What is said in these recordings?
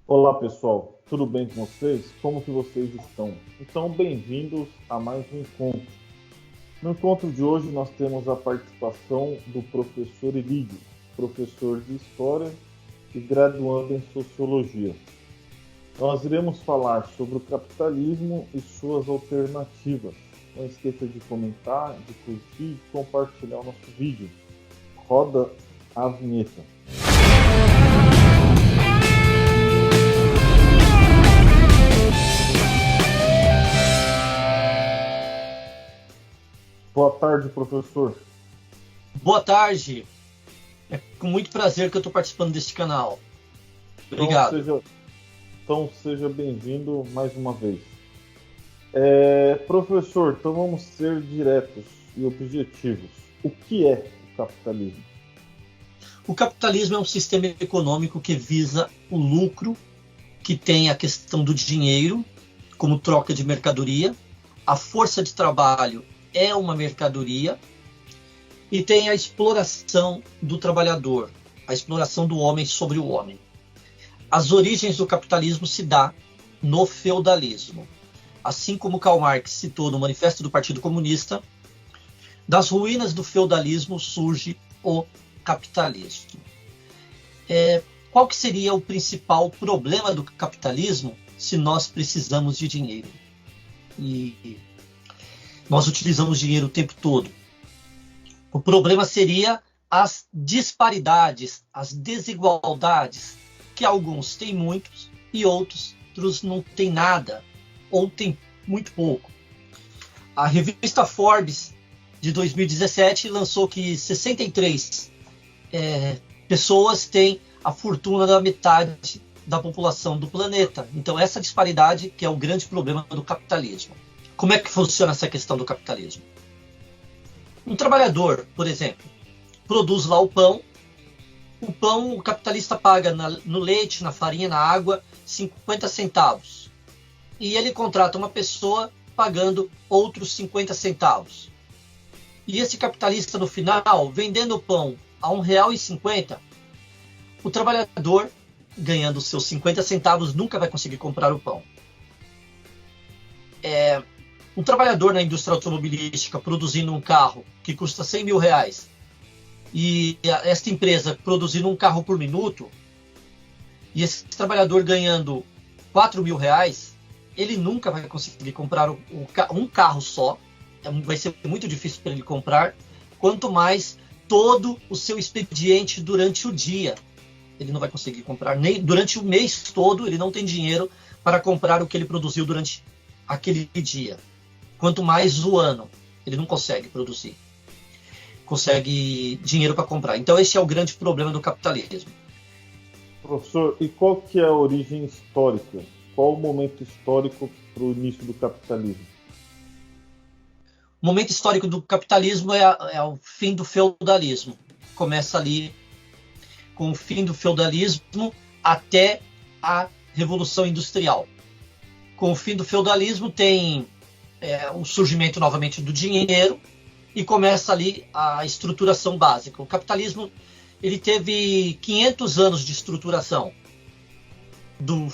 Olá pessoal, tudo bem com vocês? Como que vocês estão? Então, bem-vindos a mais um encontro. No encontro de hoje nós temos a participação do professor Elídio, professor de História e graduando em Sociologia. Nós iremos falar sobre o capitalismo e suas alternativas. Não esqueça de comentar, de curtir e de compartilhar o nosso vídeo. Roda a vinheta. Boa tarde, professor. Boa tarde. É com muito prazer que eu estou participando deste canal. Obrigado. Então seja bem-vindo mais uma vez. Professor, então vamos ser diretos e objetivos. O que é o capitalismo? O capitalismo é um sistema econômico que visa o lucro, que tem a questão do dinheiro como troca de mercadoria, a força de trabalho é uma mercadoria e tem a exploração do trabalhador, a exploração do homem sobre o homem. As origens do capitalismo se dá no feudalismo. Assim como Karl Marx citou no Manifesto do Partido Comunista, das ruínas do feudalismo surge o capitalismo. Qual que seria o principal problema do capitalismo se nós precisamos de dinheiro? E nós utilizamos dinheiro o tempo todo. O problema seria as disparidades, as desigualdades, que alguns têm muitos e outros não têm nada, ou têm muito pouco. A revista Forbes, de 2017, lançou que 63 pessoas têm a fortuna da metade da população do planeta. Então, essa disparidade que é o grande problema do capitalismo. Como é que funciona essa questão do capitalismo? Um trabalhador, por exemplo, produz lá o pão. O pão, o capitalista paga no leite, na farinha, na água, 50 centavos. E ele contrata uma pessoa pagando outros 50 centavos. E esse capitalista, no final, vendendo o pão a R$1,50, o trabalhador, ganhando seus 50 centavos, nunca vai conseguir comprar o pão. Um trabalhador na indústria automobilística produzindo um carro que custa R$100 mil e esta empresa produzindo um carro por minuto, e esse trabalhador ganhando R$4 mil, ele nunca vai conseguir comprar um carro só. Vai ser muito difícil para ele comprar, quanto mais todo o seu expediente durante o dia. Ele não vai conseguir comprar, nem durante o mês todo ele não tem dinheiro para comprar o que ele produziu durante aquele dia. Quanto mais o ano, ele não consegue produzir. Consegue dinheiro para comprar. Então esse é o grande problema do capitalismo. Professor, e qual que é a origem histórica? Qual o momento histórico para o início do capitalismo? O momento histórico do capitalismo é o fim do feudalismo. Começa ali com o fim do feudalismo até a Revolução Industrial. Com o fim do feudalismo tem o surgimento novamente do dinheiro e começa ali a estruturação básica. O capitalismo ele teve 500 anos de estruturação, do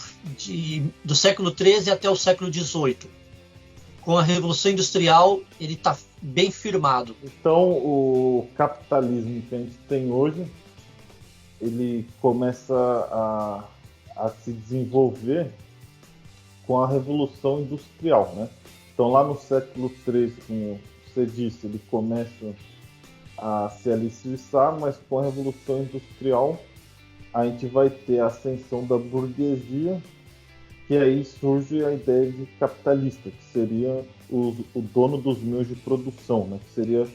século XIII até o século XVIII. Com a Revolução Industrial, ele está bem firmado. Então, o capitalismo que a gente tem hoje, ele começa a se desenvolver com a Revolução Industrial, né? Então, lá no século XIII, como você disse, ele começa a se alicerçar, mas com a Revolução Industrial a gente vai ter a ascensão da burguesia, que aí surge a ideia de capitalista, que seria o dono dos meios de produção, né? Que seria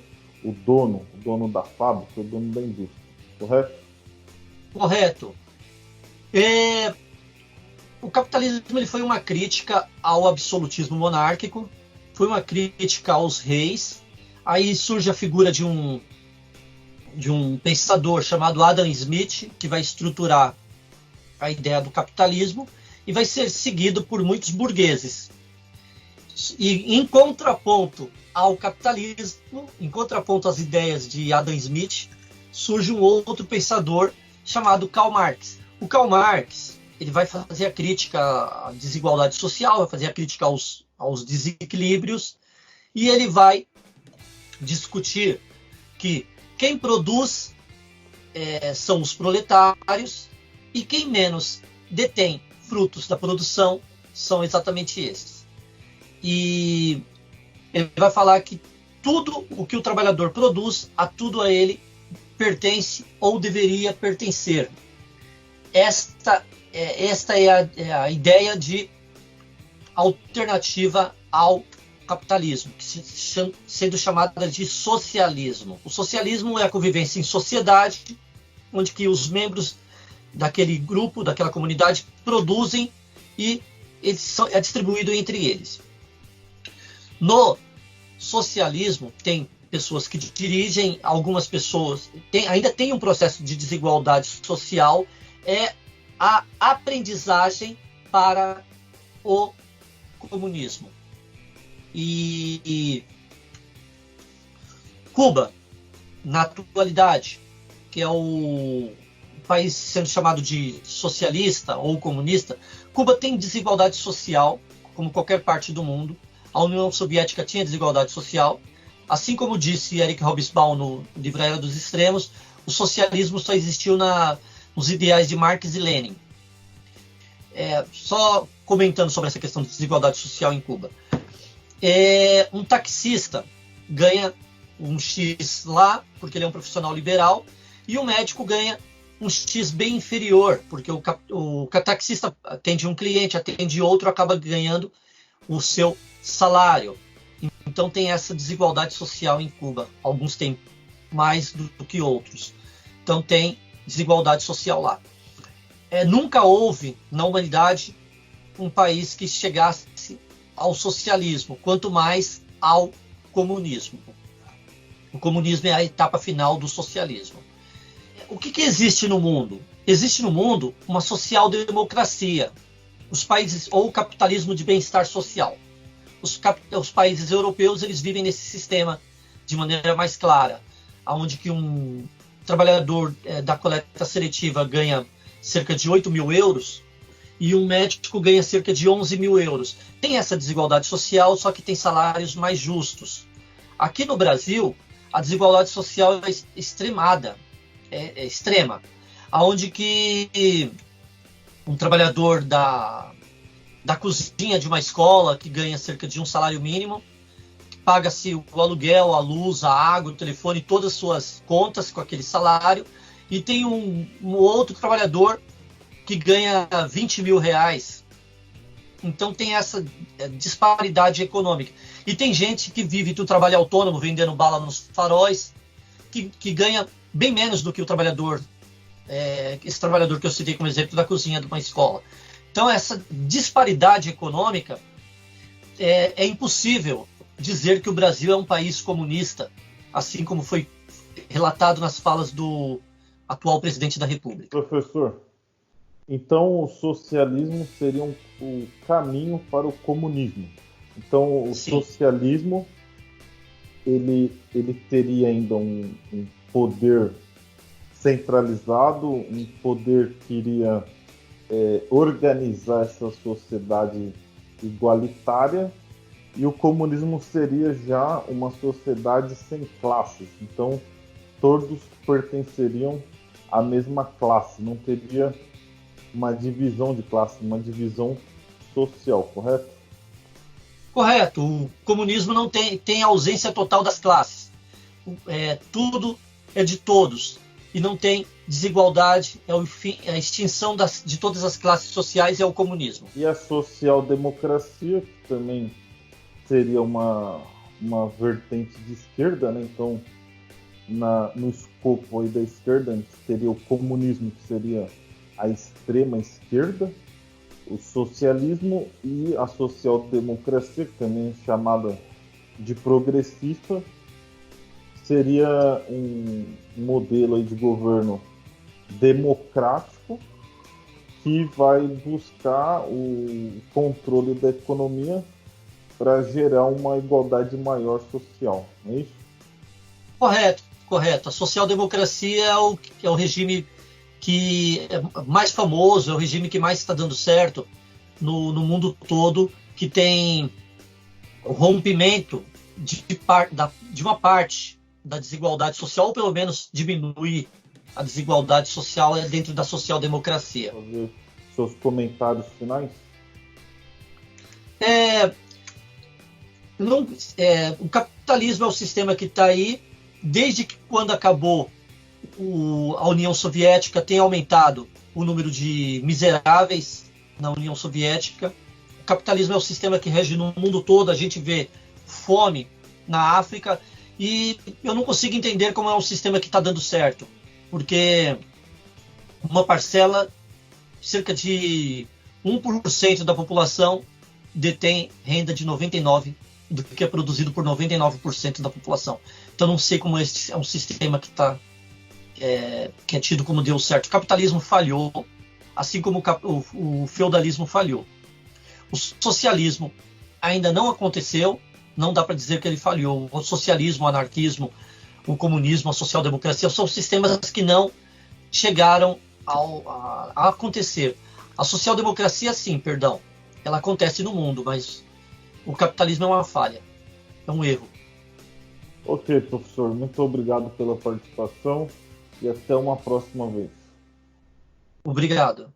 o dono da fábrica, o dono da indústria, correto? Correto. O capitalismo ele foi uma crítica ao absolutismo monárquico, foi uma crítica aos reis. Aí surge a figura de um pensador chamado Adam Smith, que vai estruturar a ideia do capitalismo e vai ser seguido por muitos burgueses. E em contraponto ao capitalismo, em contraponto às ideias de Adam Smith, surge um outro pensador chamado Karl Marx. O Karl Marx ele vai fazer a crítica à desigualdade social, vai fazer a crítica aos desequilíbrios, e ele vai discutir que quem produz são os proletários e quem menos detém frutos da produção são exatamente esses. E ele vai falar que tudo o que o trabalhador produz, a tudo a ele pertence ou deveria pertencer. Esta é a ideia de alternativa ao capitalismo, sendo chamada de socialismo. O socialismo é a convivência em sociedade, onde que os membros daquele grupo, daquela comunidade, produzem e é distribuído entre eles. No socialismo, tem pessoas que dirigem, algumas pessoas ainda tem um processo de desigualdade social, é a aprendizagem para o comunismo. E Cuba, na atualidade, que é o país sendo chamado de socialista ou comunista, Cuba tem desigualdade social, como qualquer parte do mundo. A União Soviética tinha desigualdade social. Assim como disse Eric Hobsbawm no livro A Era dos Extremos, o socialismo só existiu nos ideais de Marx e Lenin. Só comentando sobre essa questão de desigualdade social em Cuba. Um taxista ganha um X lá, porque ele é um profissional liberal, e o médico ganha um X bem inferior, porque o taxista atende um cliente, atende outro, acaba ganhando o seu salário. Então tem essa desigualdade social em Cuba. Alguns têm mais do que outros. Então tem desigualdade social lá. Nunca houve na humanidade um país que chegasse ao socialismo, quanto mais ao comunismo. O comunismo é a etapa final do socialismo. O que existe no mundo? Existe no mundo uma social-democracia, os países, ou o capitalismo de bem-estar social. Os países europeus, eles vivem nesse sistema de maneira mais clara, onde que um trabalhador da coleta seletiva ganha cerca de 8 mil euros e um médico ganha cerca de 11 mil euros. Tem essa desigualdade social, só que tem salários mais justos. Aqui no Brasil, a desigualdade social é extremada, é extrema, onde que um trabalhador da cozinha de uma escola que ganha cerca de um salário mínimo, paga-se o aluguel, a luz, a água, o telefone, todas as suas contas com aquele salário, e tem um outro trabalhador que ganha 20 mil reais. Então tem essa disparidade econômica. E tem gente que vive do trabalho autônomo, vendendo bala nos faróis, que ganha bem menos do que o trabalhador, esse trabalhador que eu citei como exemplo da cozinha de uma escola. Então essa disparidade econômica é impossível dizer que o Brasil é um país comunista, assim como foi relatado nas falas do atual presidente da República. Professor, então o socialismo seria o caminho para o comunismo. Então o Sim. Socialismo ele teria ainda um poder centralizado, um poder que iria organizar essa sociedade igualitária, e o comunismo seria já uma sociedade sem classes. Então todos pertenceriam à mesma classe, não teria uma divisão de classe, uma divisão social, correto? Correto. O comunismo não tem ausência total das classes. Tudo é de todos e não tem desigualdade. A extinção de todas as classes sociais é o comunismo. E a social-democracia, que também seria uma vertente de esquerda, né? Então, no escopo aí da esquerda, a gente teria o comunismo, que seria a extrema esquerda, o socialismo, e a social-democracia, que também é chamada de progressista, seria um modelo aí de governo democrático que vai buscar o controle da economia para gerar uma igualdade maior social, não é isso? Correto. A social-democracia é o regime que é mais famoso, é o regime que mais está dando certo no mundo todo, que tem o rompimento de uma parte da desigualdade social, ou pelo menos diminuir a desigualdade social dentro da social-democracia. Fazer seus comentários finais? O capitalismo é o sistema que está aí, desde que quando acabou a União Soviética, tem aumentado o número de miseráveis na União Soviética. O capitalismo é o sistema que rege no mundo todo, a gente vê fome na África, e eu não consigo entender como é um sistema que está dando certo, porque uma parcela, cerca de 1% da população detém renda de 99% do que é produzido por 99% da população. Então não sei como esse é um sistema que é tido como deu certo. O capitalismo falhou, assim como o feudalismo falhou. O socialismo ainda não aconteceu, não dá para dizer que ele falhou. O socialismo, o anarquismo, o comunismo, a social-democracia são sistemas que não chegaram a acontecer. A social-democracia, sim, perdão, ela acontece no mundo, mas o capitalismo é uma falha, é um erro. Ok, professor, muito obrigado pela participação e até uma próxima vez. Obrigado.